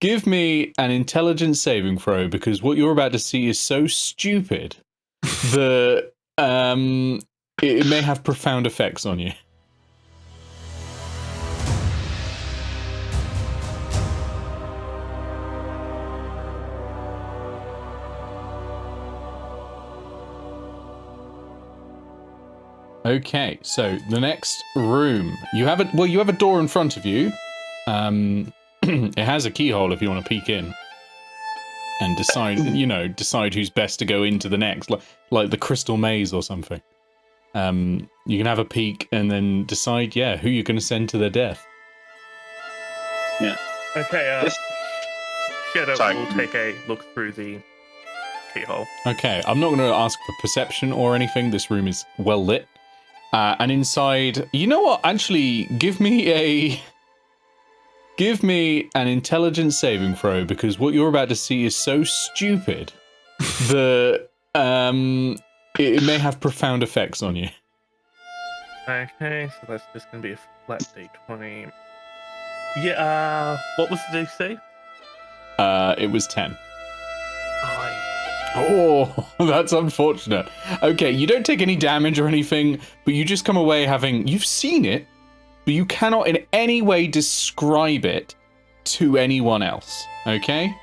Give me an intelligence saving throw, because what you're about to see is so stupid that it may have profound effects on you. Okay, so the next room. You have a door in front of you. It has a keyhole if you want to peek in and decide who's best to go into the next, like the Crystal Maze or something. You can have a peek and then decide, who you're going to send to their death. Yeah. Okay. Shadow will take a look through the keyhole. Okay, I'm not going to ask for perception or anything. This room is well lit. And inside, you know what? Actually, give me an intelligence saving throw, because what you're about to see is so stupid that it may have profound effects on you. Okay, so that's just going to be a flat d20. Yeah, what was the DC? It was 10. Oh, that's unfortunate. Okay, you don't take any damage or anything, but you just come away you've seen it, but you cannot in any way describe it to anyone else, okay?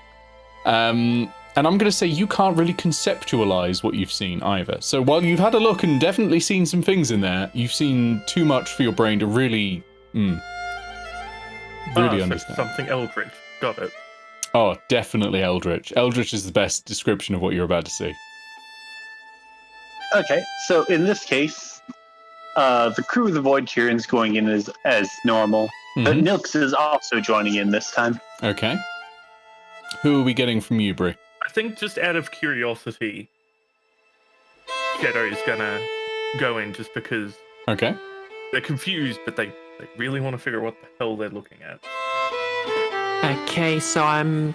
And I'm going to say you can't really conceptualize what you've seen either. So while you've had a look and definitely seen some things in there, you've seen too much for your brain to really understand. So something eldritch. Got it. Oh, definitely Eldritch. Eldritch is the best description of what you're about to see. Okay, so in this case, the crew of the Void Tyrants going in as normal, but Nylx is also joining in this time. Okay. Who are we getting from Ubri? I think just out of curiosity, Shadow is gonna go in just because they're confused, but they really want to figure out what the hell they're looking at. Okay, so I'm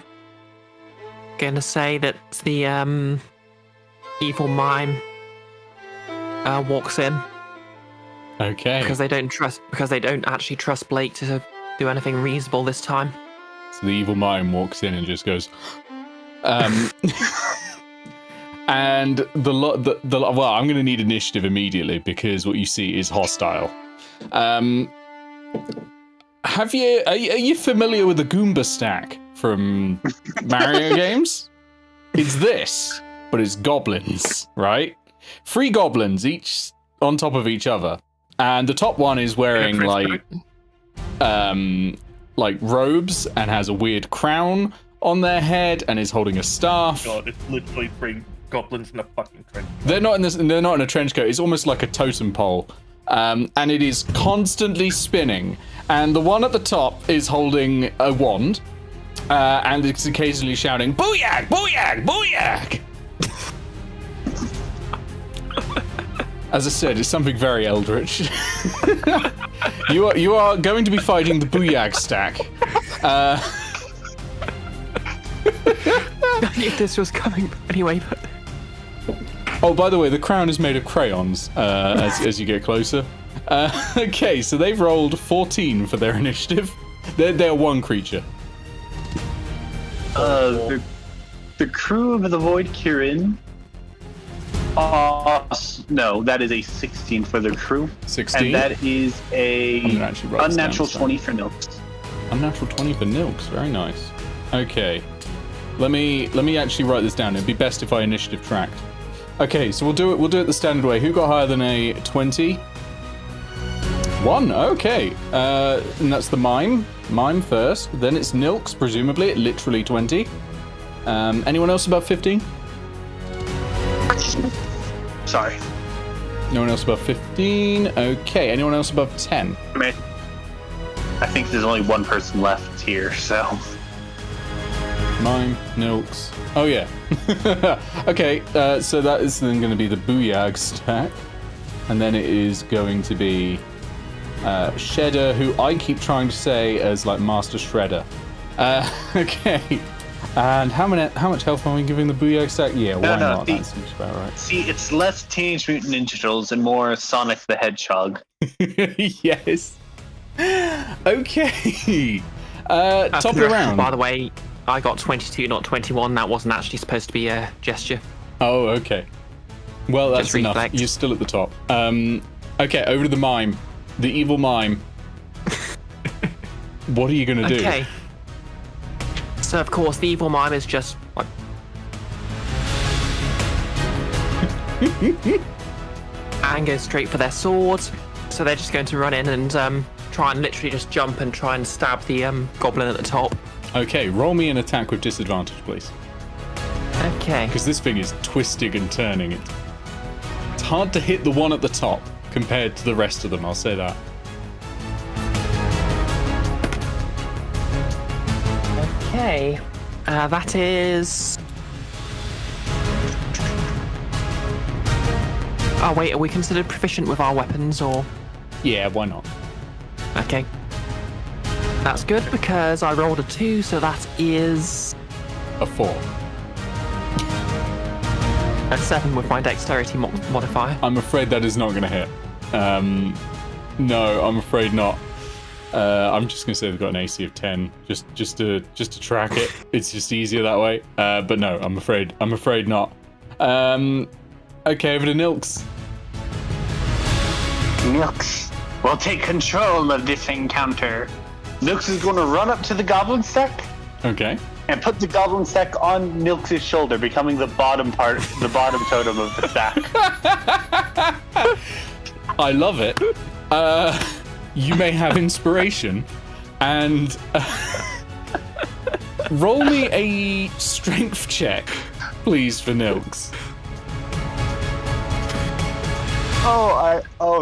gonna say that the evil mime walks in. Okay. Because they don't actually trust Blake to do anything reasonable this time. So the evil mime walks in and just goes, and well, I'm going to need initiative immediately because what you see is hostile. Are you familiar with the Goomba stack from Mario games? It's this, but it's goblins, right? 3 goblins, each on top of each other, and the top one is wearing like robes and has a weird crown on their head and is holding a staff. God, it's literally 3 goblins in a fucking trench coat. They're not in a trench coat. It's almost like a totem pole. And it is constantly spinning. And the one at the top is holding a wand. And it's occasionally shouting, "Booyah! Booyah! Booyah!" As I said, it's something very eldritch. You are going to be fighting the Booyag stack. I knew this was coming anyway, but... Oh, by the way, the crown is made of crayons as you get closer. Okay, so they've rolled 14 for their initiative. They're one creature. The crew of the Void Kirin. No, that is a 16 for the crew. 16? And that is a unnatural 20 for Nylx. Unnatural 20 for Nylx, very nice. Okay, let me actually write this down. It'd be best if I initiative tracked. Okay, so we'll do it the standard way. Who got higher than a 20? 1, okay. And that's the mime. Mime first. Then it's Nylx, presumably, at literally 20. Anyone else above 15? Sorry. No one else above 15. Okay, anyone else above 10? I think there's only one person left here, so... Mime, Nylx. Oh, yeah. Okay, so that is then going to be the Booyag stack. And then it is going to be Shedder, who I keep trying to say as, like, Master Shredder. Okay. And how much health am I giving the Booyag stack? Yeah, why not? That seems about right. See, it's less Teenage Mutant Ninja Turtles and more Sonic the Hedgehog. Yes. Okay. Top of the round. By the way, I got 22, not 21. That wasn't actually supposed to be a gesture. Oh, okay. Well, that's Just enough. reflex. You're still at the top. Okay, over to the mime. The evil mime. What are you going to do? Okay. So, of course, the evil mime is just... like... and go straight for their swords. So they're just going to run in and try and literally just jump and try and stab the goblin at the top. Okay, roll me an attack with disadvantage, please. Okay. Because this thing is twisting and turning. It's hard to hit the one at the top compared to the rest of them, I'll say that. Okay. That is... Oh, wait, are we considered proficient with our weapons, or...? Yeah, why not? Okay. That's good, because I rolled a 2, so that is... A 4. a 7 with my dexterity modifier. I'm afraid that is not going to hit. No, I'm afraid not. I'm just going to say they've got an AC of 10, just to track it. It's just easier that way. But no, I'm afraid not. Okay, over to Nylx. Nylx will take control of this encounter. Nylx is going to run up to the goblin stack Okay. and put the goblin stack on Nylx's shoulder, becoming the bottom totem of the stack. I love it. You may have inspiration, and roll me a strength check, please, for Nylx.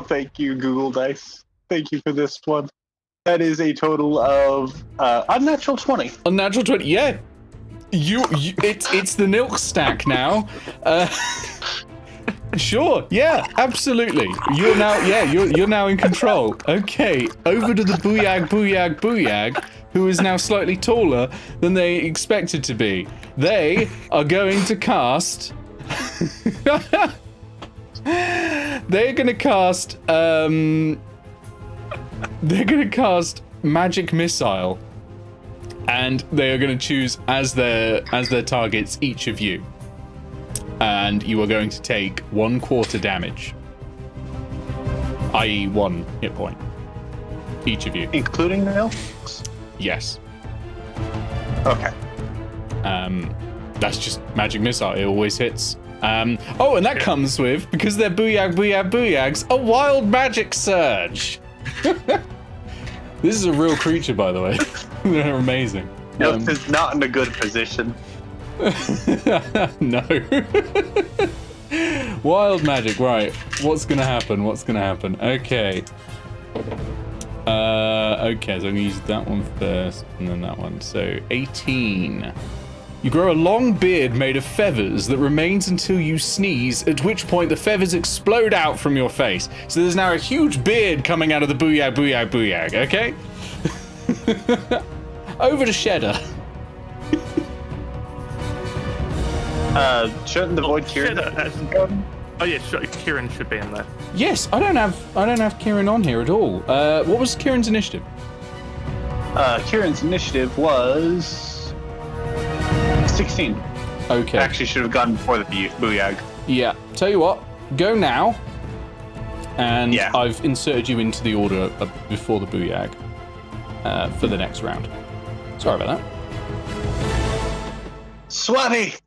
Thank you, Google Dice. Thank you for this one. That is a total of unnatural 20. Unnatural 20, yeah. It's the Nylx stack now. Sure, yeah, absolutely. You're now in control. Okay, over to the Booyag, who is now slightly taller than they expected to be. They are going to cast. They're going to cast. They're going to cast Magic Missile, and they are going to choose as their targets each of you. And you are going to take 1/4 damage, i.e. 1 hit point, each of you. Including Nylx? Yes. Okay. That's just Magic Missile. It always hits. And that comes with, because they're booyags, a Wild Magic Surge. This is a real creature, by the way. They're amazing. Nylx is not in a good position. No. Wild magic, right. What's gonna happen? Okay. Okay, so I'm gonna use that one first, and then that one. So 18. You grow a long beard made of feathers that remains until you sneeze, at which point the feathers explode out from your face. So there's now a huge beard coming out of the booyag, okay? Over to Shedder. Shouldn't the Void Kieran? Oh yeah, sure. Kieran should be in there. Yes, I don't have Kieran on here at all. What was Kieran's initiative? Kieran's initiative was 16. Okay. Actually, should have gone before the Booyag. Yeah. Tell you what, go now. And Yeah. I've inserted you into the order before the Booyag for the next round. Sorry about that. Swabby!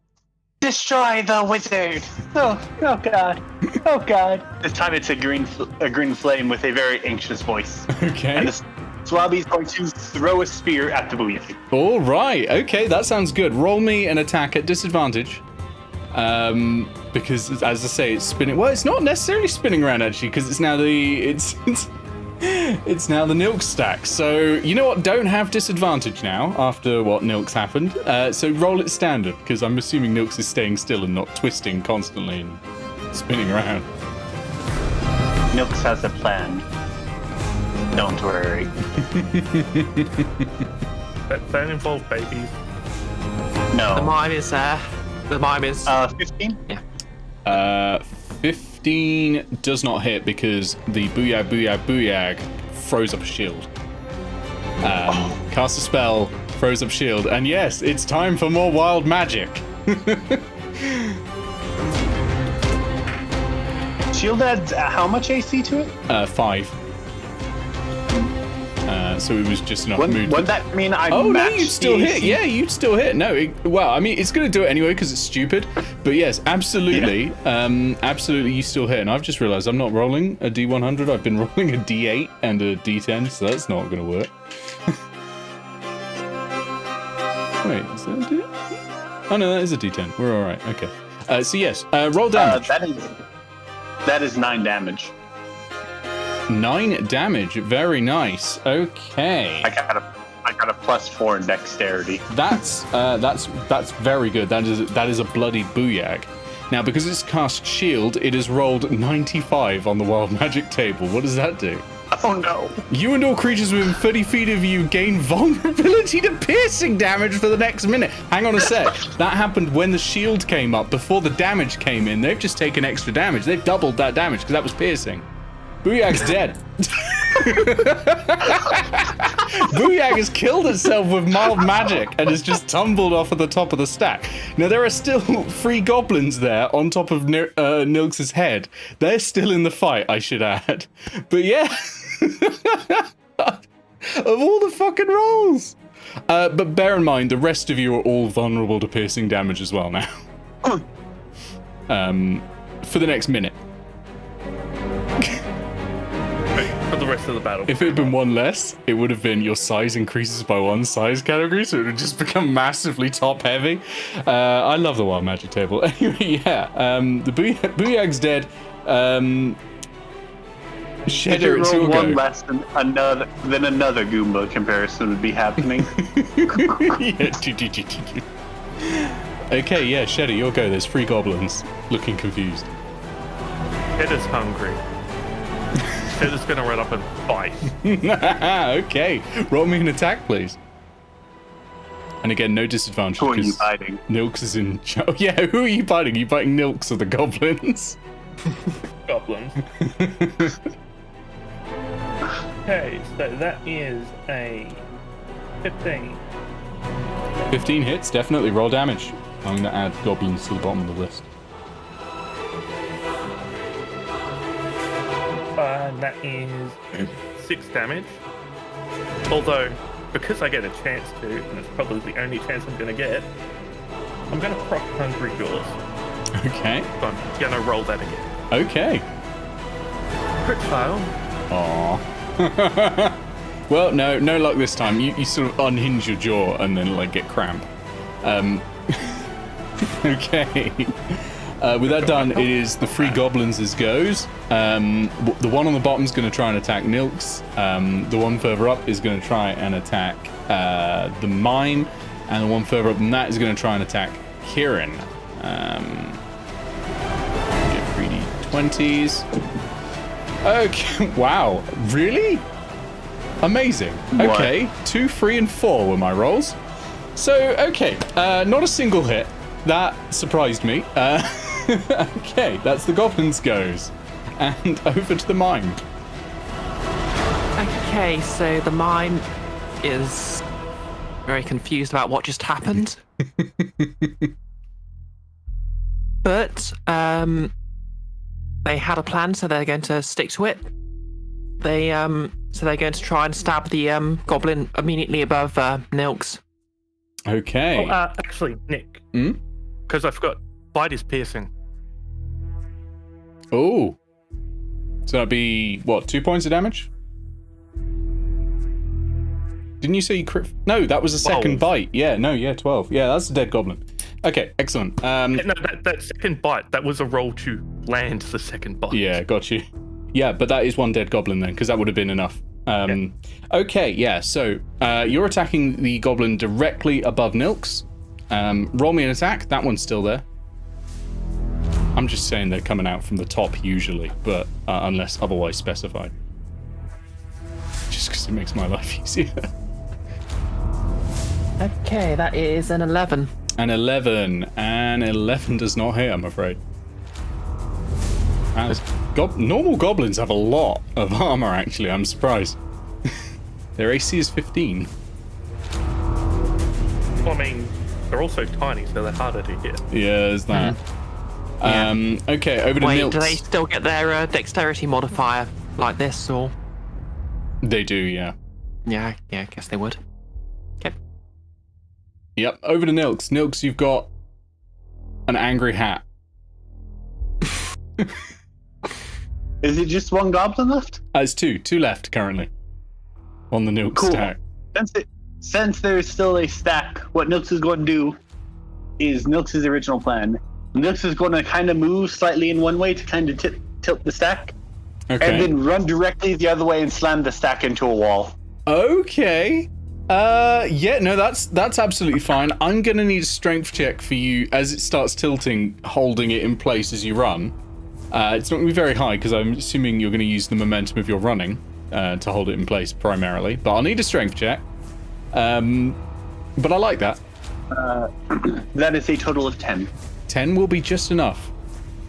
Destroy the wizard! Oh god. Oh god. This time it's a green flame with a very anxious voice. Okay. And the Swabby's going to throw a spear at the Booyag. All right. Okay, that sounds good. Roll me an attack at disadvantage. Because as I say, it's spinning. Well, it's not necessarily spinning around actually, because it's now the Nylx stack. So you know what? Don't have disadvantage now after what Nylx happened. So roll it standard, because I'm assuming Nylx is staying still and not twisting constantly and spinning around. Nylx has a plan. Don't worry. Don't involve babies. No. The mime is 15? Yeah. 15 does not hit because the booyag throws up a shield. Cast a spell, froze up shield. And yes, it's time for more wild magic. Shield adds how much AC to it? 5. So it was just enough mood. Would that mean I Oh, no, matched you'd still the hit. AC? Yeah, you'd still hit. No, well, I mean, it's going to do it anyway because it's stupid. But yes, absolutely. Yeah. Absolutely, you still hit. And I've just realized I'm not rolling a D100. I've been rolling a D8 and a D10, so that's not going to work. Wait, is that a D8? Oh, no, that is a D10. We're all right. Okay. So yes, roll damage. That is 9 damage. 9 damage. Very nice. Okay. I got a +4 in dexterity. That's very good. That is a bloody booyag. Now, because it's cast shield, it has rolled 95 on the wild magic table. What does that do? Oh no. You and all creatures within 30 feet of you gain vulnerability to piercing damage for the next minute. Hang on a sec. That happened when the shield came up, before the damage came in. They've just taken extra damage. They've doubled that damage because that was piercing. Booyag's dead. Booyag has killed itself with mild magic and has just tumbled off at the top of the stack. Now, there are still 3 goblins there on top of Nylx's head. They're still in the fight, I should add. But yeah, of all the fucking rolls. But bear in mind, the rest of you are all vulnerable to piercing damage as well now. For the next minute. For the rest of the battle. If it had been 1 less, it would have been your size increases by 1 size category, so it would just become massively top heavy. I love the wild magic table. Anyway, yeah, the Booyag's dead. Shedder, it's your one go. less than another Goomba comparison would be happening. Okay, yeah, Shedder, your go. There's 3 goblins looking confused. Shedder's hungry. Shedder's gonna run up and bite. Okay, roll me an attack, please. And again, no disadvantage. Who are you biting? Nylx is in. Oh, yeah, who are you biting? Are you biting Nylx or the goblins? Goblins. Okay, so that is a 15. 15 hits, definitely. Roll damage. I'm going to add goblins to the bottom of the list. And that is 6 damage. Although, because I get a chance to, and it's probably the only chance I'm going to get, I'm going to proc Hungry Jaws. Okay. So I'm going to roll that again. Okay. Crit fail. Aww. Well, no luck this time. You sort of unhinge your jaw and then like get cramp. Okay. With that done, it is the 3 goblins as goes. The one on the bottom is going to try and attack Nylx. The one further up is going to try and attack the mime, and the one further up than that is going to try and attack Kieran. Get 3d20s. Okay, wow, really? Amazing. Okay, 2, 3, and 4 were my rolls. So, okay, not a single hit. That surprised me. Okay, that's the goblins goes. And over to the mime. Okay, so the mime is very confused about what just happened. But they had a plan, so they're going to stick to it. So they're going to try and stab the goblin immediately above Nylx. Okay. Oh, actually, Nick. Because I forgot, bite is piercing. Oh. So that'd be, what, 2 points of damage? Didn't you say you crit? No, that was a second bite. Yeah, 12. Yeah, that's a dead goblin. Okay, excellent. No, that second bite, that was a roll to land the second bite. Yeah, got you. Yeah, but that is 1 dead goblin then, because that would have been enough. Okay, yeah, so you're attacking the goblin directly above Nylx. Roll me an attack. That one's still there. I'm just saying they're coming out from the top usually, but unless otherwise specified. Just because it makes my life easier. Okay, that is an 11. An 11. An 11 does not hit, I'm afraid. Normal goblins have a lot of armor, actually. I'm surprised. Their AC is 15. I mean, they're also tiny, so they're harder to hit. Yeah, there's that. Okay, over to Wait, Nylx. do they still get their dexterity modifier like this, or? They do, yeah. Yeah, I guess they would. Okay. Yep, over to Nylx. Nylx, you've got an angry hat. Is it just one goblin left? It's two left currently on the Nylx stack. Since there's still a stack, what Nylx is going to do is Nylx's original plan. Nylx is going to kind of move slightly in one way to kind of tilt the stack, and then run directly the other way and slam the stack into a wall. Okay. Yeah, no, that's absolutely fine. I'm gonna need a strength check for you as it starts tilting, holding it in place as you run. It's not gonna be very high because I'm assuming you're gonna use the momentum of your running to hold it in place primarily. But I'll need a strength check. But I like that. That is a total of 10. 10 will be just enough.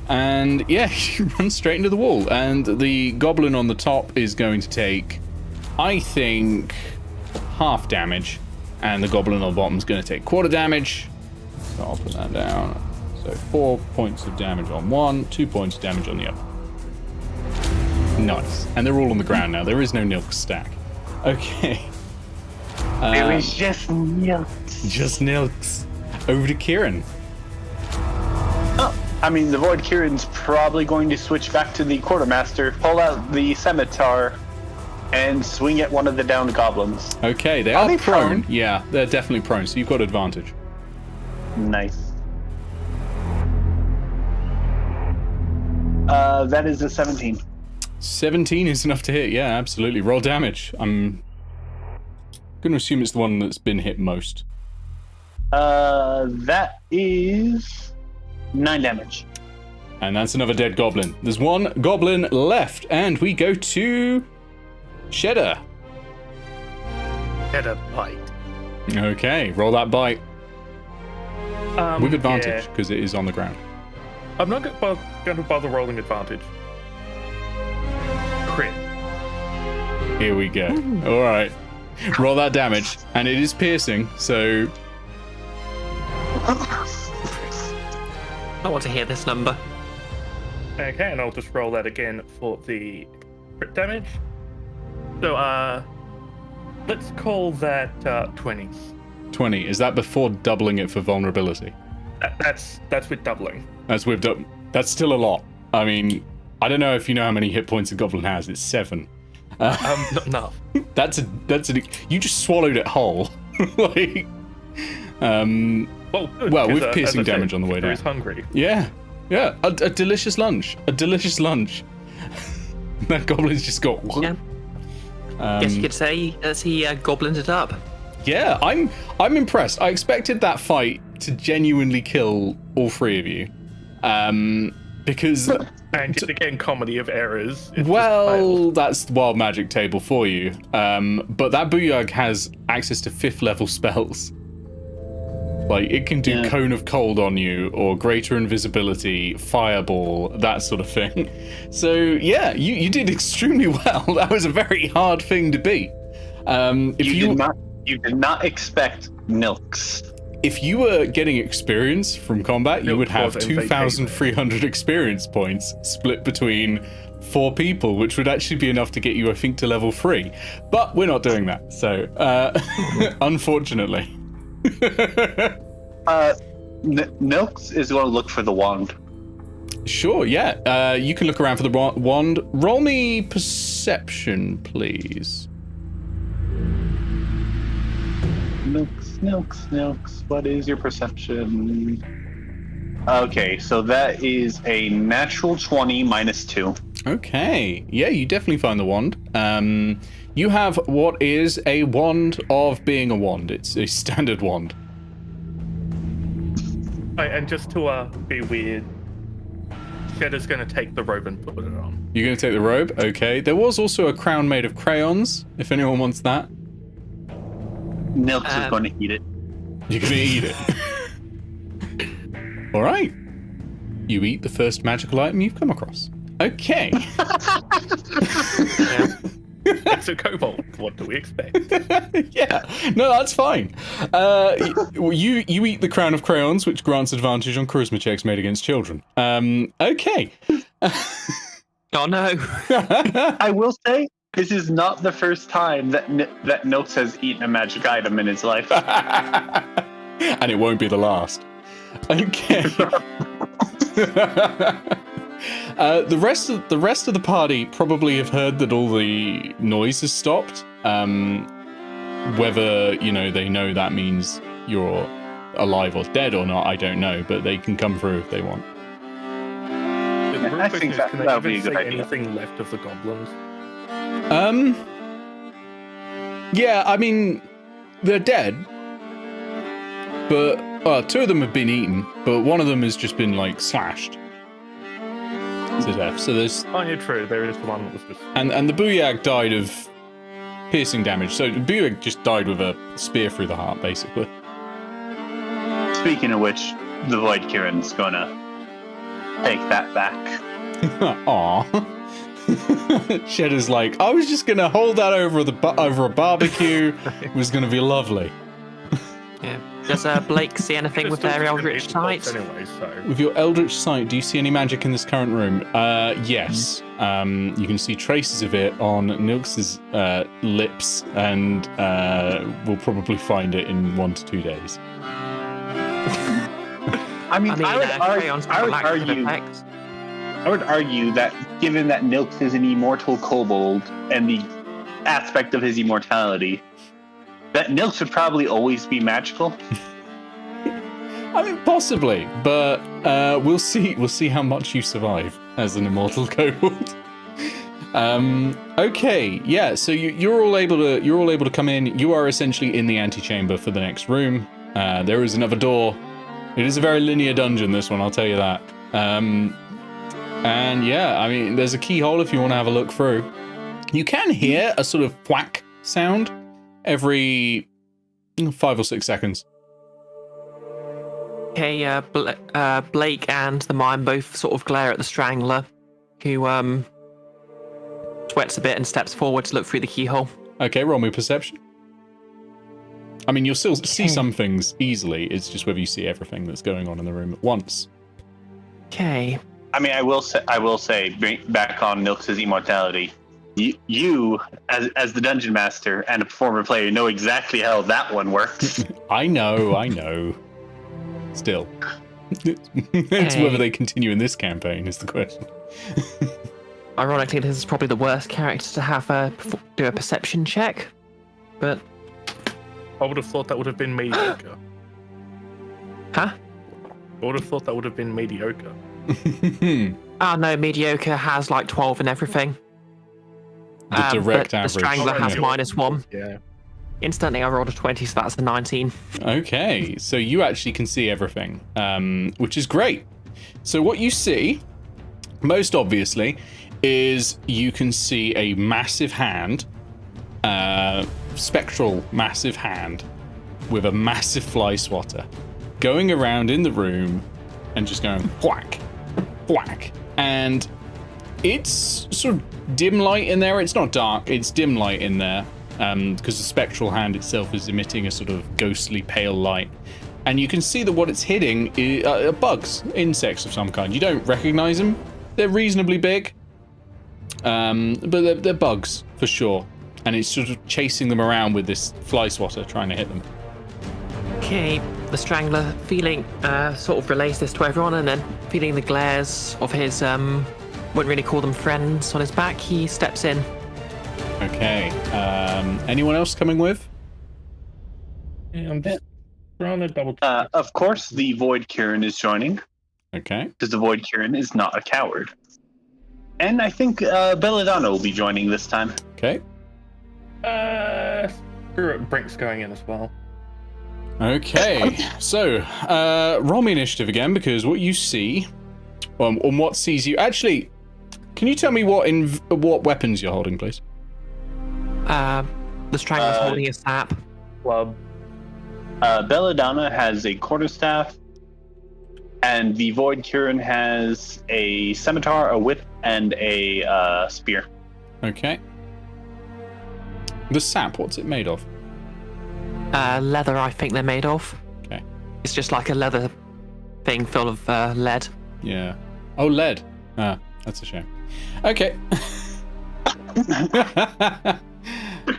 And yeah, you run straight into the wall. And the goblin on the top is going to take, I think, half damage. And the goblin on the bottom is going to take quarter damage. So I'll put that down. So 4 points of damage on one, 2 points of damage on the other. Nice. And they're all on the ground now. There is no Nylx stack. Okay. There is just Nylx. Just Nylx. Over to Kieran. I mean, the Void Kieran's probably going to switch back to the Quartermaster, pull out the Scimitar, and swing at one of the downed goblins. Okay, they are prone. Yeah, they're definitely prone, so you've got advantage. Nice. That is a 17. 17 is enough to hit, yeah, absolutely. Roll damage. I'm going to assume it's the one that's been hit most. That is 9 damage. And that's another dead goblin. There's one goblin left, and we go to Shedder. Get a bite. Okay, roll that bite. With advantage, because it is on the ground. I'm not going to bother rolling advantage. Crit. Here we go. All right. Roll that damage, and it is piercing, so... I want to hear this number. Okay, and I'll just roll that again for the crit damage. So, let's call that 20. 20. Is that before doubling it for vulnerability? That's with doubling. That's with that's still a lot. I mean, I don't know if you know how many hit points a goblin has. It's 7. Not enough. That's you just swallowed it whole. Like, well, with piercing damage on the way down. He's hungry. Yeah, a delicious lunch. A delicious lunch. That goblin's just got. Yeah. Guess you could say as he goblins it up. Yeah, I'm impressed. I expected that fight to genuinely kill all three of you, because. And again, comedy of errors. Well, that's the wild magic table for you. But that Booyag has access to 5th level spells. Like, it can do Cone of Cold on you, or Greater Invisibility, Fireball, that sort of thing. So, yeah, you did extremely well. That was a very hard thing to beat. You did not expect Nylx. If you were getting experience from combat, you would have 2,300 experience points split between 4 people, which would actually be enough to get you, I think, to level 3. But we're not doing that, so unfortunately. Nylx is going to look for the wand. Sure, yeah. You can look around for the wand. Roll me perception, please. Nylx, what is your perception? Okay, so that is a natural 20 minus 2. Okay, yeah, you definitely find the wand. You have what is a wand of being a wand. It's a standard wand. And just to be weird, Shedder's going to take the robe and put it on. You're going to take the robe? Okay. There was also a crown made of crayons, if anyone wants that. Nylx is going to eat it. You're going to eat it. All right. You eat the first magical item you've come across. Okay. It's It's a kobold. What do we expect? Yeah, no, that's fine. You eat the crown of crayons, which grants advantage on charisma checks made against children. Okay. Oh no. I will say, this is not the first time that Nylx has eaten a magic item in his life. And it won't be the last. Okay. The rest of the party probably have heard that all the noise has stopped. Whether they know that means you're alive or dead or not, I don't know. But they can come through if they want. I think that would be a good idea. Anything left of the goblins? Yeah, I mean, they're dead. But two of them have been eaten, but one of them has just been slashed to death. So there's yeah, true. There is one that was just and the Booyag died of piercing damage. So the Booyag just died with a spear through the heart, basically. Speaking of which, the Void Kieran's gonna take that back. Aw. Shedder's like, I was just gonna hold that over a barbecue. It was gonna be lovely. Yeah. Does Blake see anything with their Eldritch Sight? Anyway, so. With your Eldritch Sight, do you see any magic in this current room? Yes. You can see traces of it on Nylx's lips, and we'll probably find it in 1 to 2 days. I would argue that given that Nylx is an immortal kobold and the aspect of his immortality, that Nylx would probably always be magical. I mean, possibly, but we'll see. We'll see how much you survive as an immortal kobold. Okay, yeah. So you're all able to come in. You are essentially in the antechamber for the next room. There is another door. It is a very linear dungeon, this one, I'll tell you that. And yeah, I mean, there's a keyhole if you want to have a look through. You can hear a sort of whack sound every 5 or 6 seconds. Okay, Blake and the mime both sort of glare at the Strangler, who sweats a bit and steps forward to look through the keyhole. Okay, roll me perception. I mean, you'll still see some things easily. It's just whether you see everything that's going on in the room at once. Okay. I mean, I will say, back on Nylx's immortality, you as the dungeon master and a former player know exactly how that one works. I know. Still, it's whether they continue in this campaign is the question. Ironically, this is probably the worst character to have do a perception check, but I would have thought that would have been mediocre. Huh? I would have thought that would have been mediocre. Oh no, mediocre has 12 and everything. The direct average. The Strangler has -1. Yeah. Instantly, I rolled a 20, so that's a 19. Okay, so you actually can see everything, which is great. So what you see, most obviously, is you can see a massive hand, spectral massive hand, with a massive fly swatter, going around in the room and just going whack, whack. And it's sort of dim light in there. It's not dark, it's dim light in there. Because the spectral hand itself is emitting a sort of ghostly pale light. And you can see that what it's hitting are bugs, insects of some kind. You don't recognize them. They're reasonably big. But they're bugs, for sure. And it's sort of chasing them around with this fly swatter, trying to hit them. Okay, the Strangler feeling, sort of relays this to everyone, and then feeling the glares of his, wouldn't really call them friends, on his back, he steps in. Okay. Anyone else coming with? Yeah, I'm trying to double check. Of course, the Void Kieran is joining. Okay. Because the Void Kieran is not a coward. And I think Belladonna will be joining this time. Okay. Brink's going in as well. Okay. So, roll me initiative again, because what you see, on what sees you... Actually, can you tell me what weapons you're holding, please? The Strangler's holding a sap. Club. Belladonna has a quarterstaff, and the Void Kieran has a scimitar, a whip, and a spear. Okay. The sap, what's it made of? Leather, I think they're made of. Okay. It's just like a leather thing full of lead. Yeah. Oh, lead. Ah, that's a shame. Okay.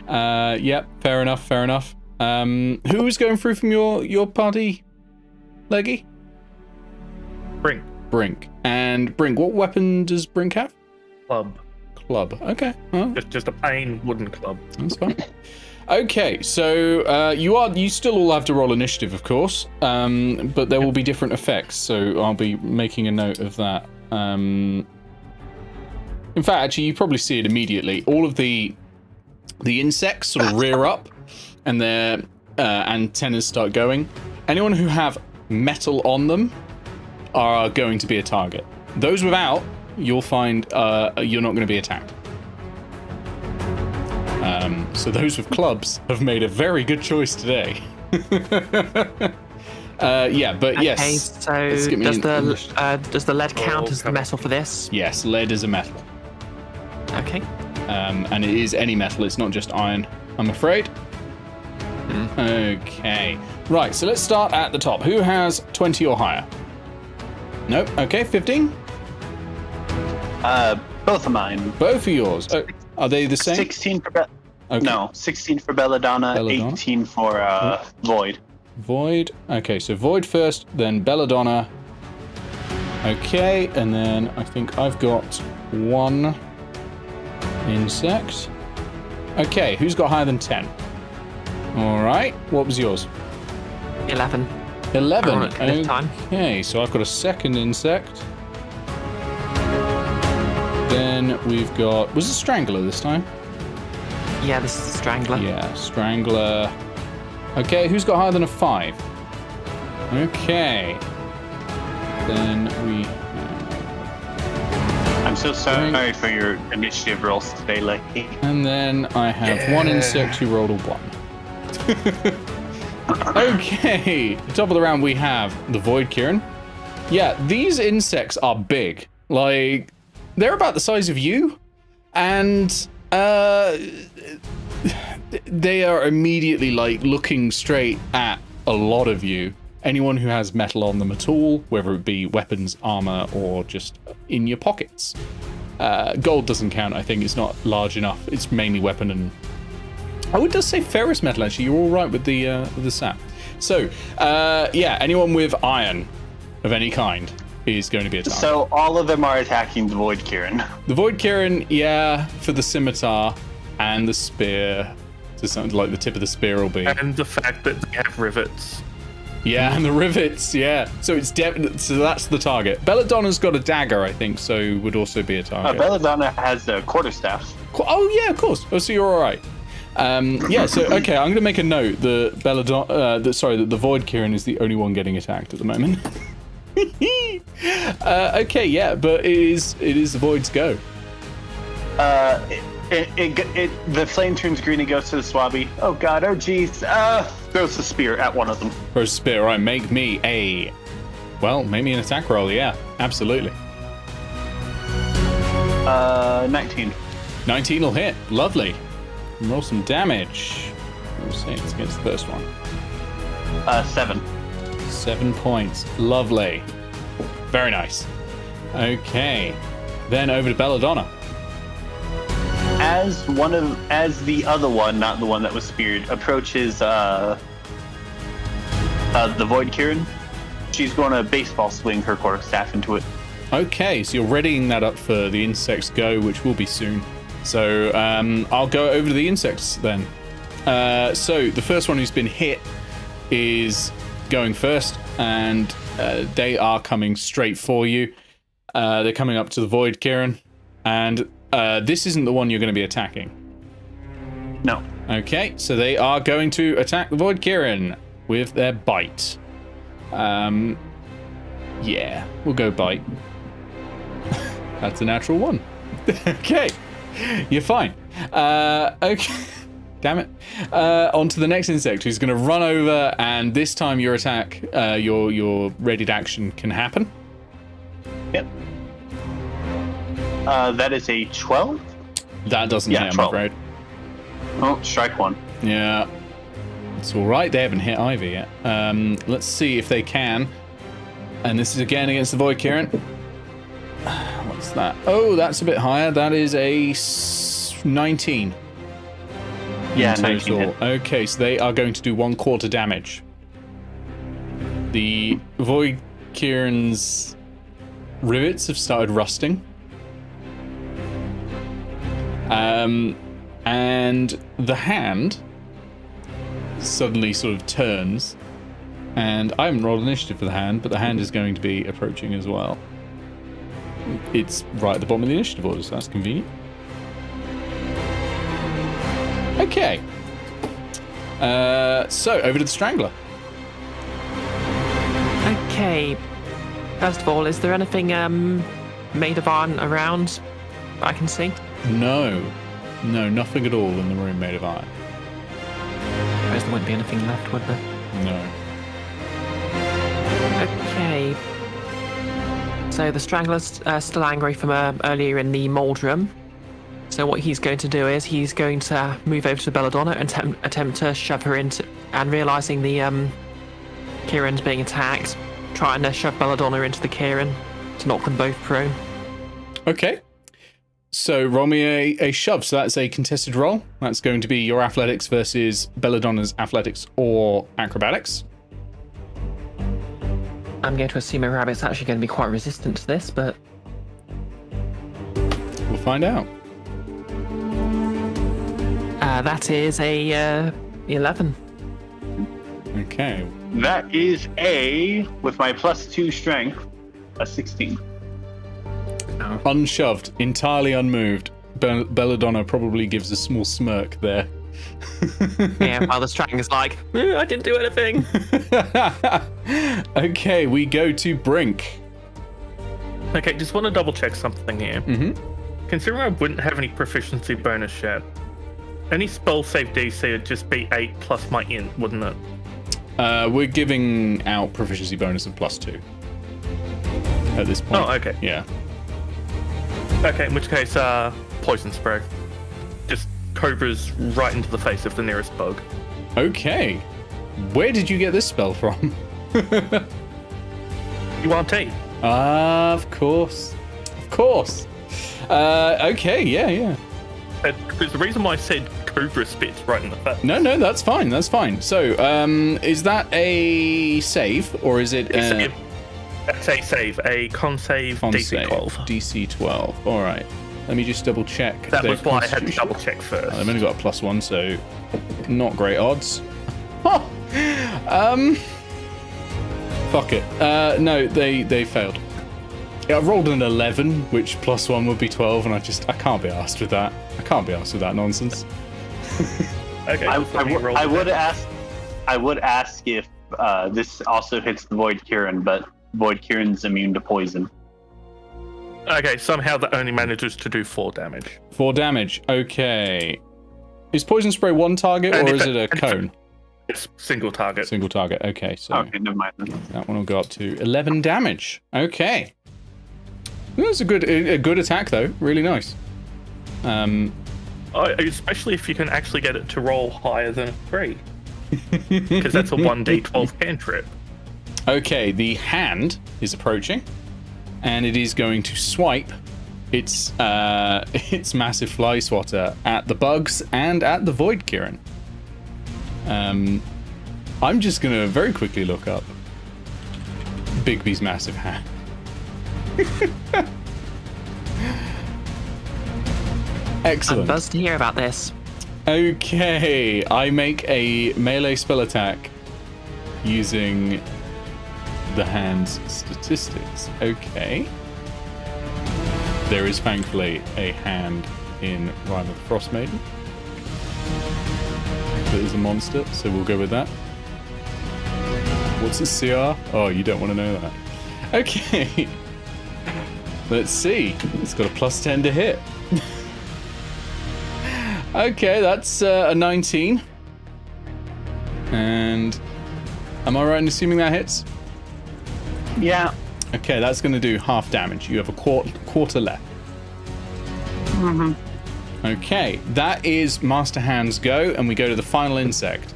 Yep, fair enough. Who's going through from your party, Leggy? Brink. And Brink, what weapon does Brink have? Club. Okay. Well, Just a plain wooden club. that's fine. Okay, so you still all have to roll initiative, of course, but there will be different effects, so I'll be making a note of that. In fact, actually, you probably see it immediately. All of the insects sort of rear up, and their antennas start going. Anyone who have metal on them are going to be a target. Those without, you'll find you're not going to be attacked. So those with clubs have made a very good choice today. Yeah, but yes. Okay, so does the lead count as the metal for this? Yes, lead is a metal. Okay. And it is any metal, it's not just iron, I'm afraid. Okay. Right, so let's start at the top. Who has 20 or higher? Nope. Okay, 15? Both of mine. Both of yours. Oh, are they the same? 16 for Okay. No, 16 for Belladonna, 18 for Void. Void. Okay, so Void first, then Belladonna. Okay, and then I think I've got one insect. Okay, who's got higher than 10? All right, what was yours? 11. 11. This time. Okay, so I've got a second insect. Then we've got... Was it Strangler this time? Yeah, this is Strangler. Yeah, Strangler. Okay, who's got higher than a 5? Okay. Then we... I'm so sorry for your initiative rolls today, Lucky. And then I have one insect who rolled a 1. Okay, top of the round we have the Void Kieran. Yeah, these insects are big. Like, they're about the size of you. And they are immediately, like, looking straight at a lot of you. Anyone who has metal on them at all, whether it be weapons, armor, or just in your pockets. Gold doesn't count, I think. It's not large enough. It's mainly weapon and... Oh, it does say ferrous metal, actually. You're all right with the sap. So, yeah, anyone with iron of any kind is going to be a target. So all of them are attacking the Void Kieran. The Void Kieran, yeah, for the scimitar and the spear. So something like the tip of the spear will be. And the fact that they have rivets. Yeah, and the rivets, yeah. So it's so that's the target. Belladonna's got a dagger, I think, so would also be a target. Belladonna has a quarterstaff. Oh yeah, of course. Oh, so you're all right. Yeah. So okay, I'm going to make a note that that the Void Kieran is the only one getting attacked at the moment. Okay, yeah, but it is the Void's go. The flame turns green and goes to the Swabby. Oh god, oh jeez. Throws the spear at one of them. Throws the spear, right, make me an attack roll, yeah, absolutely. 19. 19 will hit, lovely. Roll some damage. We'll see, it's against the first one. 7. 7 points, lovely. Very nice. Okay, then over to Belladonna. As the other one, not the one that was speared, approaches the Void Kieran, she's going to baseball swing her quarterstaff into it. Okay, so you're readying that up for the insects go, which will be soon. So I'll go over to the insects then. So the first one who's been hit is going first, and they are coming straight for you. They're coming up to the Void Kieran, and this isn't the one you're going to be attacking. No. Okay, so they are going to attack the Void Kieran with their bite. Yeah, we'll go bite. That's a natural 1. Okay, you're fine. Okay, damn it. On to the next insect, who's going to run over, and this time your attack, your readied action can happen. Yep. That is a 12? That doesn't hit, I'm 12. afraid. Oh, strike one. Yeah. It's all right. They haven't hit either yet. Let's see if they can. And this is again against the Void Kieran. What's that? Oh, that's a bit higher. That is a 19. Yeah, total. 19 hit. Okay, so they are going to do 1/4 damage. The Void Kieran's rivets have started rusting. And the hand suddenly sort of turns, and I haven't rolled initiative for the hand, but the hand is going to be approaching as well. It's right at the bottom of the initiative order, so that's convenient. Okay. So, over to the Strangler. Okay. First of all, is there anything made of iron around I can see? No, nothing at all in the room made of iron. I suppose there wouldn't be anything left, would there? No. Okay. So the Strangler's still angry from earlier in the mould room. So what he's going to do is he's going to move over to Belladonna and attempt to shove her into, and realising the Kieran's being attacked, trying to shove Belladonna into the Kieran to knock them both prone. Okay. So roll me a shove. So that's a contested roll. That's going to be your athletics versus Belladonna's athletics or acrobatics. I'm going to assume a rabbit's actually going to be quite resistant to this, but We'll find out. that is a 11. Okay. That is with my +2 strength, a 16. Unshoved, entirely unmoved. Belladonna probably gives a small smirk there. Yeah, while the Strangler's like, I didn't do anything. Okay, we go to Brink. Okay, just want to double check something here. Mm-hmm. Considering I wouldn't have any proficiency bonus yet, any spell save DC would just be 8 plus my int, wouldn't it? We're giving out proficiency bonus of +2 at this point. Oh, okay. Yeah. Okay, in which case, poison spray. Just cobras right into the face of the nearest bug. Okay. Where did you get this spell from? URT. Of course. Of course. Okay, yeah. Because the reason why I said cobra spits right in the face. No, that's fine. That's fine. So, is that a save or is it That's a save. A con save DC 12. DC 12. All right. Let me just double check. That their was why I had to constitution. double check first. I've only got a +1, so not great odds. Oh, fuck it. No, they failed. Yeah, I rolled an 11, which +1 would be 12, and I can't be arsed with that. I can't be arsed with that nonsense. Okay. I would ask if this also hits the Void Kieran, but Void Kieran's immune to poison. Okay, somehow that only manages to do 4 damage. 4 damage. Okay. Is poison spray one target or is it a cone? It's single target. Single target. Okay, so Okay, never mind then. that one will go up to 11 damage. Okay. That's a good attack though. Really nice. Especially if you can actually get it to roll higher than a 3. Because that's a 1d12 cantrip. Okay, the hand is approaching, and it is going to swipe its massive fly swatter at the bugs and at the Void Kieran. I'm just gonna very quickly look up Bigby's massive hand. Excellent. I'm buzzed to hear about this. Okay, I make a melee spell attack using the hand's statistics. Okay. There is thankfully a hand in Rime of the Frost Maiden. That is a monster, so we'll go with that. What's its CR? Oh, you don't want to know that. Okay. Let's see. It's got a +10 to hit. Okay, that's a 19. And am I right in assuming that hits? Yeah. Okay, that's going to do half damage. You have a quarter left. Mm-hmm. Okay, that is Master Hand's go, and we go to the final insect,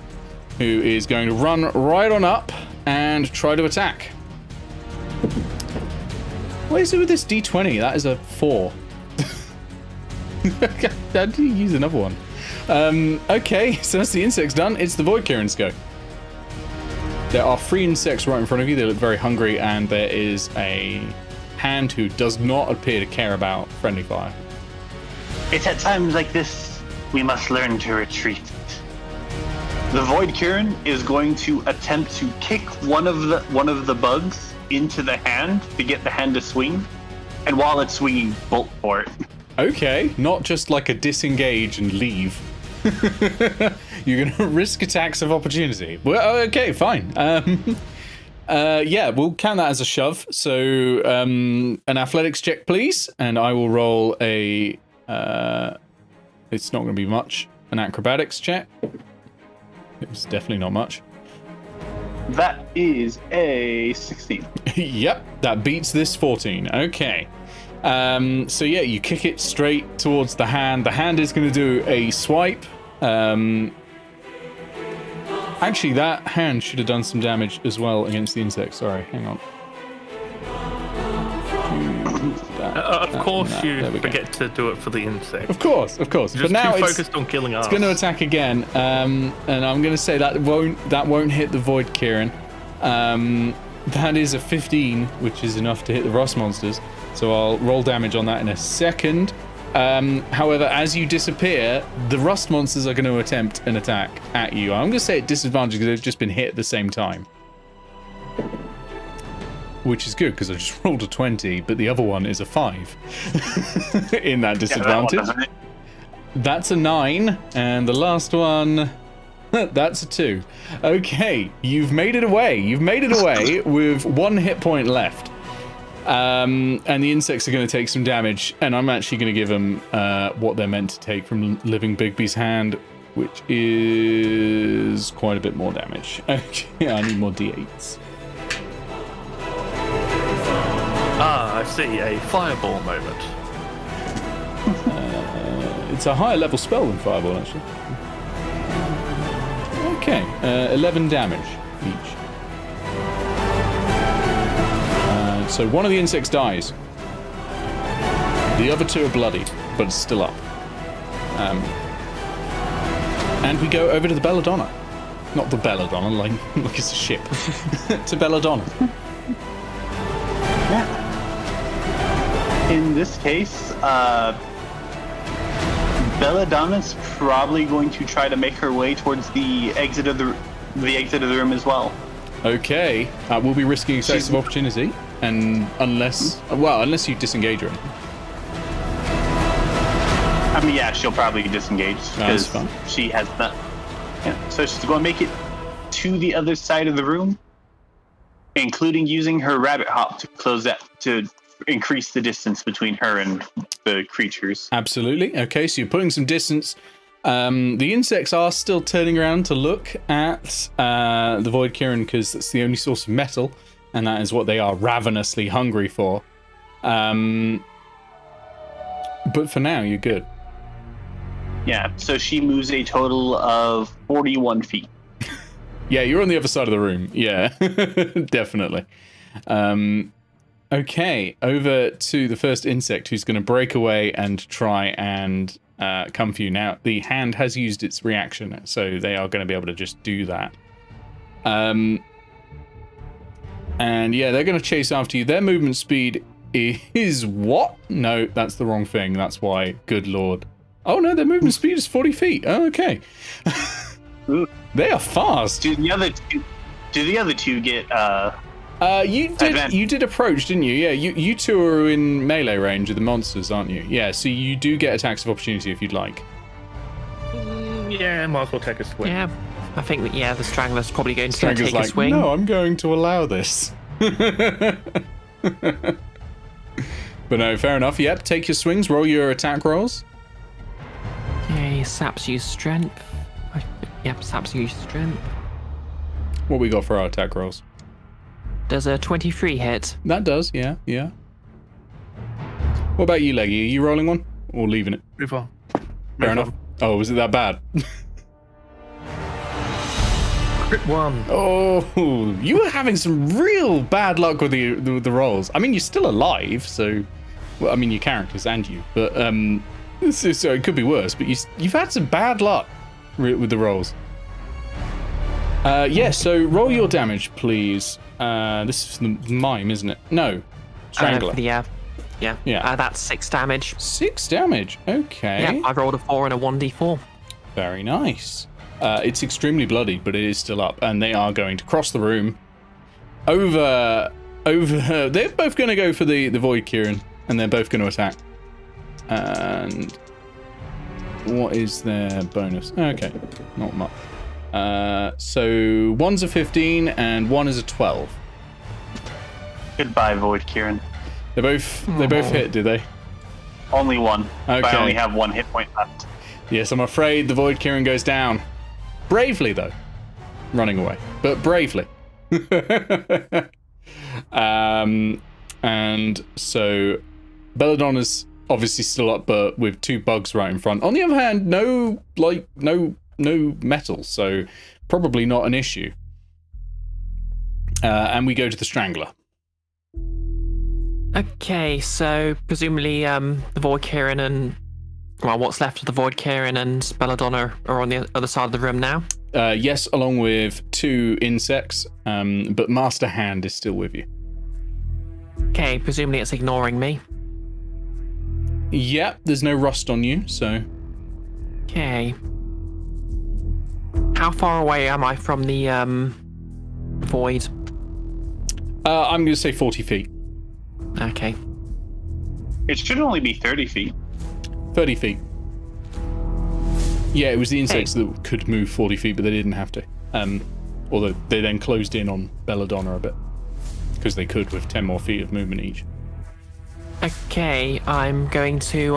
who is going to run right on up and try to attack. What is it with this D20? That is a 4. I did use another one. Okay, so that's the insect's done. It's the Void Kieran's go. There are 3 insects right in front of you. They look very hungry, and there is a hand who does not appear to care about friendly fire. It's at times like this we must learn to retreat. The Void Kieran is going to attempt to kick one of the bugs into the hand to get the hand to swing, and while it's swinging, bolt for it. Okay, not just like a disengage and leave. You're gonna risk attacks of opportunity. Well, okay, fine. Yeah, we'll count that as a shove. So, an athletics check, please, and I will roll a. It's not going to be much. An acrobatics check. It's definitely not much. That is a 16. Yep, that beats this 14. Okay. So yeah, you kick it straight towards the hand. The hand is going to do a swipe. Actually, that hand should have done some damage as well against the insect. Sorry, hang on. Of course you forget to do it for the insect. Of course. You're but now too focused on killing us. It's going to attack again, and I'm going to say that won't hit the Void Kieran. That is a 15, which is enough to hit the rust monsters. So I'll roll damage on that in a second. However, as you disappear, the rust monsters are going to attempt an attack at you. I'm going to say at disadvantage because they've just been hit at the same time. Which is good because I just rolled a 20, but the other one is a 5 in that disadvantage. Yeah, that's a 9, and the last one, that's a 2. Okay, you've made it away. You've made it away with 1 hit point left. And the insects are going to take some damage, and I'm actually going to give them what they're meant to take from Living Bigby's hand, which is quite a bit more damage. Okay, I need more d8s. I see, a fireball moment. It's a higher level spell than fireball, actually. Okay, 11 damage each. So one of the insects dies. The other 2 are bloody, but it's still up. And we go over to the Belladonna. Not the Belladonna, like it's a ship. To Belladonna. Yeah. In this case, Belladonna's probably going to try to make her way towards the exit of the room as well. Okay, we'll be risking excessive opportunity, and unless you disengage her. I mean, yeah, she'll probably disengage because she has that. Yeah, so she's going to make it to the other side of the room, including using her rabbit hop to close that to increase the distance between her and the creatures. Absolutely. Okay, so you're putting some distance. The insects are still turning around to look at the Void Kieran because that's the only source of metal, and that is what they are ravenously hungry for. But for now, you're good. Yeah, so she moves a total of 41 feet. Yeah, you're on the other side of the room. Yeah, definitely. Okay, over to the first insect who's going to break away and try and come for you. Now, the hand has used its reaction, so they are going to be able to just do that. And yeah, they're going to chase after you. Their movement speed is what? No, that's the wrong thing. That's why. Good lord. Oh no, their movement speed is 40 feet. Oh, okay. They are fast. Do the other two get you did approach, didn't you? Yeah, you 2 are in melee range of the monsters, aren't you? Yeah, so you do get attacks of opportunity if you'd like. Yeah, might as well take a swing. Yeah, I think that, the Strangler's probably going to take a swing. No, I'm going to allow this. But no, fair enough. Yep, take your swings, roll your attack rolls. Okay, saps use strength. Yep, saps use strength. What we got for our attack rolls? Does a 23 hit? That does, yeah. What about you, Leggy? Are you rolling one or leaving it? Move on. Fair enough. Oh, was it that bad? Crit 1. Oh, you were having some real bad luck with the rolls. I mean, you're still alive, so... Well, I mean, your characters and you. But, so it could be worse. But you've had some bad luck with the rolls. Yeah, so roll your damage, please. This is the mime, isn't it? No. Strangler. Yeah. That's 6 damage. 6 damage. Okay. Yeah, I rolled a 4 and a 1d4. Very nice. It's extremely bloody, but it is still up, and they are going to cross the room over. They're both going to go for the Void Kieran, and they're both going to attack. And what is their bonus? Okay, not much. So one's a 15 and one is a 12. Goodbye, Void Kieran. They both hit, do they? Only one. Okay. But I only have 1 hit point left. Yes, I'm afraid the Void Kieran goes down. Bravely, though. Running away. But bravely. And so Belladonna's obviously still up, but with 2 bugs right in front. On the other hand, no metal, so probably not an issue. And we go to the Strangler. Okay, so presumably the Void Kieran and what's left of the Void Kieran and Belladonna are on the other side of the room now? Yes, along with 2 insects, but Master Hand is still with you. Okay, presumably it's ignoring me. Yeah, there's no rust on you, so... Okay. How far away am I from the void? I'm going to say 40 feet. Okay. It should only be 30 feet. 30 feet. Yeah, it was the insects that could move 40 feet, but they didn't have to. Although they then closed in on Belladonna a bit. Because they could with 10 more feet of movement each. Okay, I'm going to...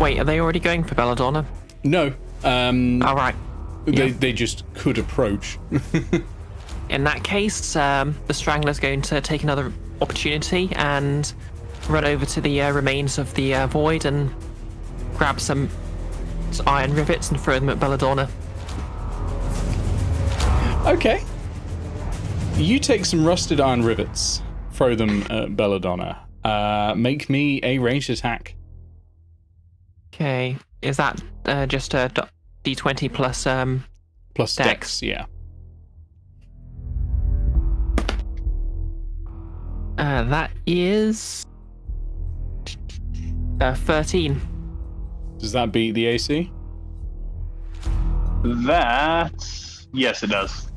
Wait, are they already going for Belladonna? No. Alright. They just could approach. In that case, the Strangler's going to take another opportunity and run over to the remains of the void and grab some iron rivets and throw them at Belladonna. Okay. You take some rusted iron rivets, throw them at Belladonna. Make me a ranged attack. Okay. Is that just a d20 plus plus dex? Yeah. That is 13. Does that beat the AC? Yes, it does.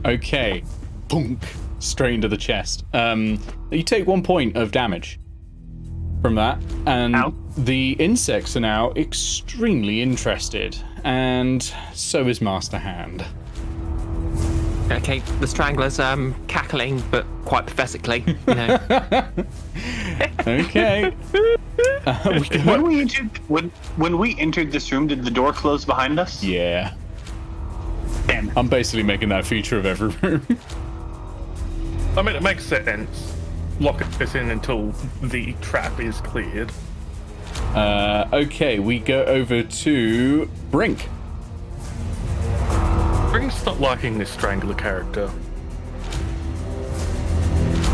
Okay. Boom. Straight into the chest. You take 1 point of damage from that, and Ow. The insects are now extremely interested, and so is Master Hand. Okay, the Strangler's cackling, but quite pathetically, you know. Okay. When we entered this room, did the door close behind us? Yeah. Damn. I'm basically making that feature of every room. I mean, it makes sense. Lock us in until the trap is cleared. Okay, we go over to Brink. Brink's not liking this Strangler character.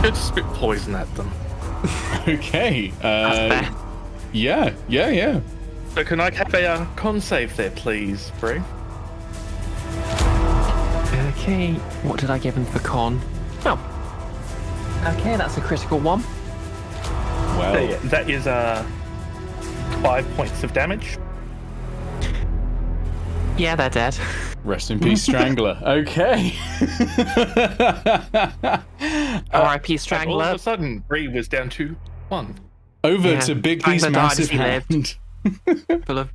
Go to spit poison at them. Okay. That's fair. Yeah. So can I have a con save there, please, Brink? Okay, what did I give him for con? Oh. Okay, that's a critical one. Well, So, yeah, that is 5 points of damage. Yeah, they're dead. rest in peace, Strangler. Okay. R.I.P. And all Strangler. of a sudden, Bree was down to 1. Over Yeah. to Bigby's Strangler died massive as he hand. Full of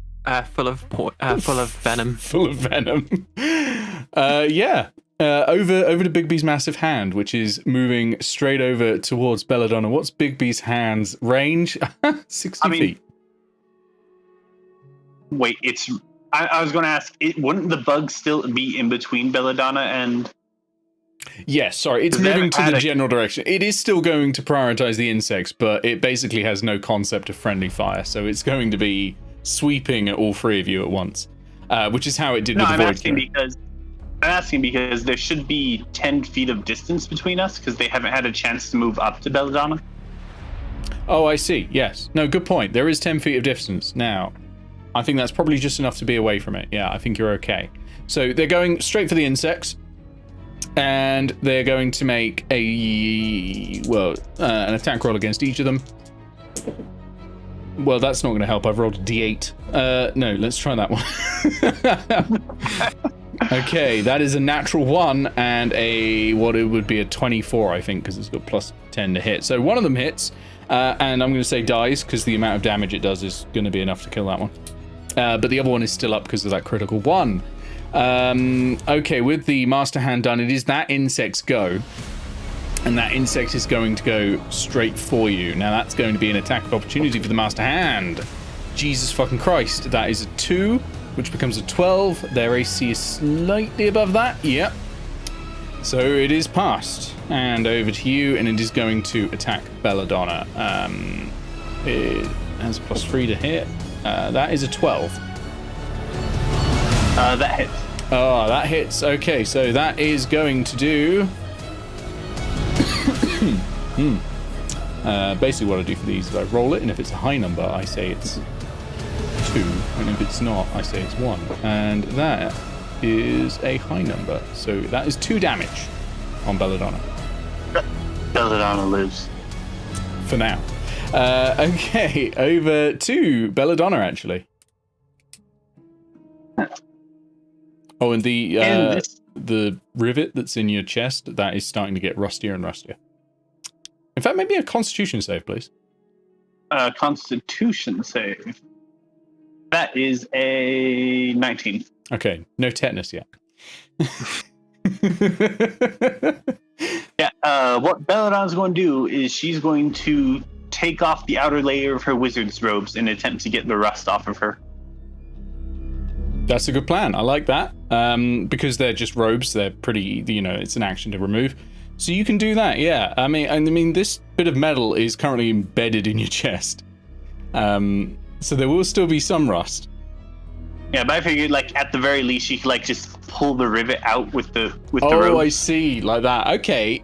venom. Full of venom. Yeah. Over to Bigby's massive hand, which is moving straight over towards Belladonna. What's Bigby's hand's range? 60 feet. Wait, I was going to ask, wouldn't the bug still be in between Belladonna and Yes, sorry, it's moving to the general direction. It is still going to prioritize the insects, but it basically has no concept of friendly fire, so it's going to be sweeping at all three of you at once, which is how it did with the Void Cleric. I'm asking because there should be 10 feet of distance between us, because they haven't had a chance to move up to Belladonna. Oh, I see, yes. No, good point. There is 10 feet of distance. Now, I think that's probably just enough to be away from it. Yeah, I think you're okay. So they're going straight for the insects. And they're going to make an attack roll against each of them. Well, that's not going to help. I've rolled a d8. No, let's try that one. Okay, that is a natural 1 and it would be a 24, I think, because it's got plus 10 to hit. So one of them hits, and I'm going to say dies, because the amount of damage it does is going to be enough to kill that one. But the other one is still up because of that critical 1. Okay, with the Master Hand done, it is that insect's go. And that insect is going to go straight for you. Now that's going to be an attack of opportunity for the Master Hand. Jesus fucking Christ. That is a 2, which becomes a 12. Their AC is slightly above that. Yep. So it is passed. And over to you, and it is going to attack Belladonna. It has plus 3 to hit. That is a 12. That hits. Oh, that hits. Okay, so that is going to do... Basically what I do for these is I roll it, and if it's a high number, I say it's 2. And if it's not, I say it's 1. And that is a high number. So that is 2 damage on Belladonna. Belladonna lives. For now. Okay, over to Belladonna, actually. Oh, and the rivet that's in your chest, that is starting to get rustier and rustier. In fact, maybe a Constitution save, please. Constitution save. That is a 19. Okay, no tetanus yet. Yeah, what Belladonna's going to do is she's going to take off the outer layer of her wizard's robes in an attempt to get the rust off of her. That's a good plan. I like that. Because they're just robes, they're pretty, it's an action to remove. So you can do that, yeah. I mean, this bit of metal is currently embedded in your chest. So there will still be some rust. Yeah, but I figured, at the very least, she could, just pull the rivet out with the rope. Oh, I see, like that. Okay.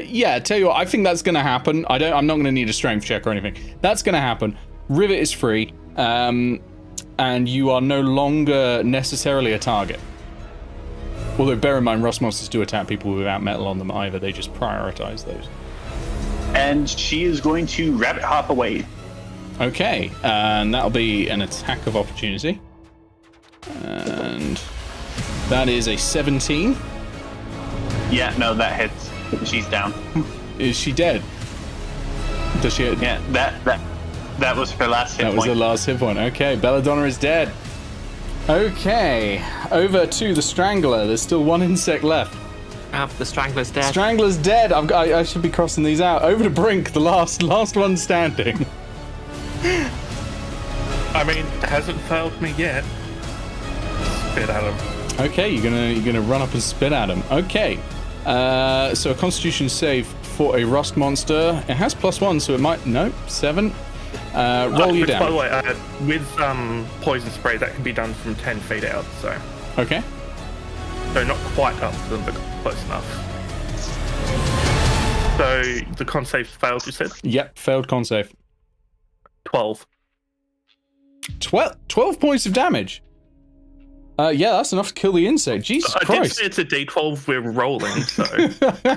Yeah, tell you what, I think that's going to happen. I'm not going to need a strength check or anything. That's going to happen. Rivet is free. And you are no longer necessarily a target. Although, bear in mind, rust monsters do attack people without metal on them either. They just prioritize those. And she is going to rabbit hop away. Okay, and that'll be an attack of opportunity. And that is a 17. Yeah, no, that hits. She's down. Is she dead? Does she? Yeah, that was her last hit point. That was the last hit point. Okay, Belladonna is dead. Okay, over to the Strangler. There's still one insect left. The Strangler's dead. Strangler's dead. I should be crossing these out. Over to Brink, the last one standing. I mean, it hasn't failed me yet. Spit at him. Okay, you're gonna run up and spit at him. Okay, so a Constitution save for a rust monster. It has +1, so it might 7. Roll you down. By the way, with poison spray, that can be done from 10 feet out. So okay. So not quite up to them, but close enough. So the con save failed. You said? Yep, failed con save. 12. 12 points of damage. Yeah, that's enough to kill the insect. Jesus Christ. I did say it's a D12 we're rolling, so...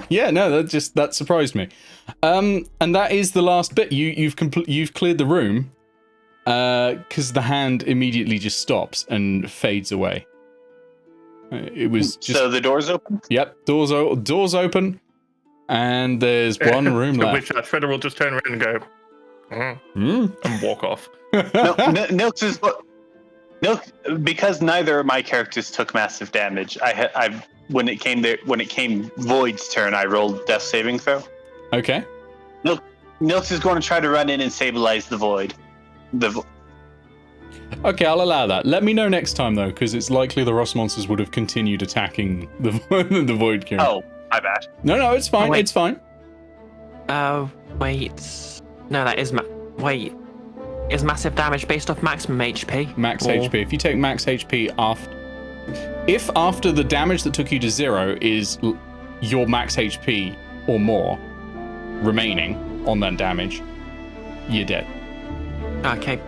Yeah, no, that surprised me. And that is the last bit. You've cleared the room, because the hand immediately just stops and fades away. It was just... So the door's open? Yep, doors open, and there's one room left. Which Shredder will just turn around and go, and walk off. Nylx is... because neither of my characters took massive damage, when it came Void's turn, I rolled death saving throw. Okay. Nylx is going to try to run in and stabilize the Void. Okay, I'll allow that. Let me know next time though, because it's likely the rust monsters would have continued attacking the Void King. Oh, My bad. No, it's fine. wait. It's fine. Wait. No, that is wait. Is massive damage based off maximum HP? Max HP. If you take max HP after the damage that took you to 0 is your max HP or more remaining on that damage, you're dead. Okay.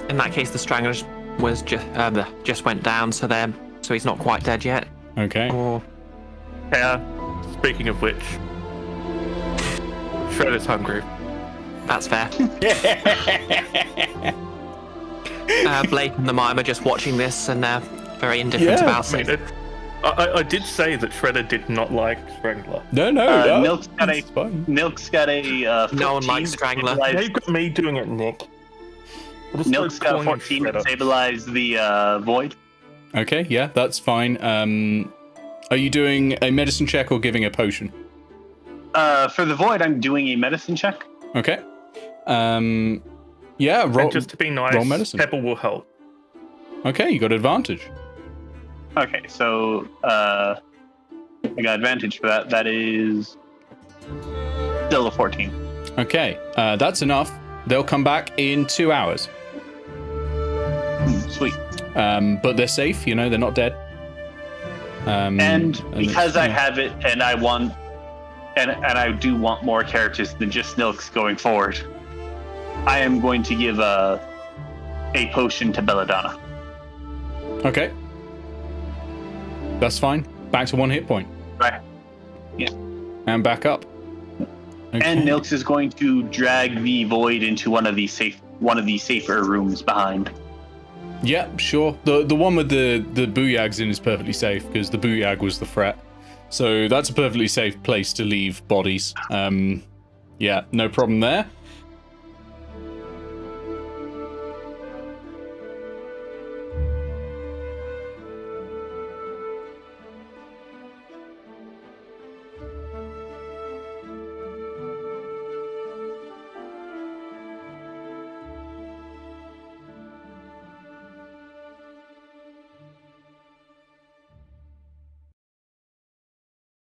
In that case, the strangler was just went down, so he's not quite dead yet. Okay. Or Yeah. Speaking of which, Shredder's hungry. that's fair. Blake and the mime are just watching this and very indifferent about it. I did say that Shredder did not like Strangler. No. Nylx got a 14 No one likes Strangler. stabilize- You've got me doing it, Nick. Nylx got a 14 to stabilize the void. Okay, yeah, that's fine. Are you doing a medicine check or giving a potion? For the void, I'm doing a medicine check. Okay. Yeah, roll. And just to be nice, roll medicine. Pebble will help. Okay, you got advantage. Okay, so I got advantage for that. That is still a 14. Okay, that's enough. They'll come back in 2 hours. Sweet. But they're safe, they're not dead. And because I have it, and I want, and I do want more characters than just Nylx going forward, I am going to give a potion to Belladonna. Okay. That's fine. Back to 1 hit point. Right. Yeah. And back up. Okay. And Nylx is going to drag the void into one of the safer rooms behind. Yeah, sure. The one with the booyags in is perfectly safe because the booyag was the threat. So that's a perfectly safe place to leave bodies. Yeah, no problem there.